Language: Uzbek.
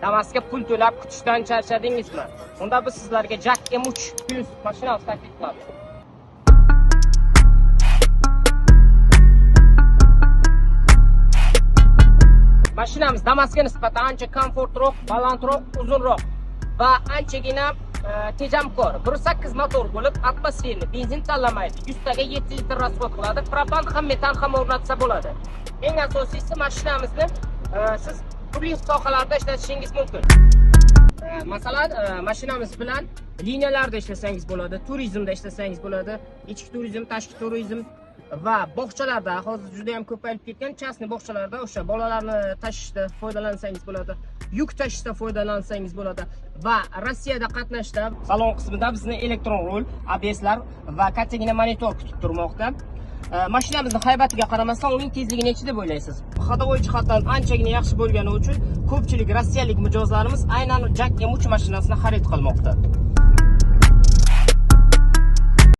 Damas'ga pul to'lab kutishdan charchadingizmi? Unda biz sizlarga Jack M3 Plus mashinamizni taklif qilamiz. Mashinamiz Damas'ga nisbatan ancha komfortroq, balandroq, uzunroq va anchagina tejamkor. 1.8 motor bo'lib, atmosferni benzin tanlamaydi. 100 taga 7 litr rasxod qiladi. Propan ham metan ham o'rnatsa bo'ladi. Eng asosiysi mashinamizni siz turli sohalarda ishlatishingiz mumkin. Masalan, mashinamiz bilan liniyalarda ishlasangiz bo'ladi, turizmda ishlasangiz bo'ladi, ichki turizm, tashqi turizm va bog'chalarda hozir juda ham ko'payib ketgan chasni bog'chalarda o'sha bolalarni tashishda foydalansangiz bo'ladi, yuk tashishda foydalansangiz bo'ladi va Rossiyada qatnashda salon qismida bizni elektron rul, ABSlar va kattagina monitor kutib turmoqda. Mashinamizning haybatiga qaramasdan uning tezligi nechi deb o'ylaysiz? Ходовой jihatdan anchagina yaxshi bo'lgani uchun ko'pchilik rossiyalik mijozlarimiz aynan Jack M3 mashinasini xarid qilmoqda.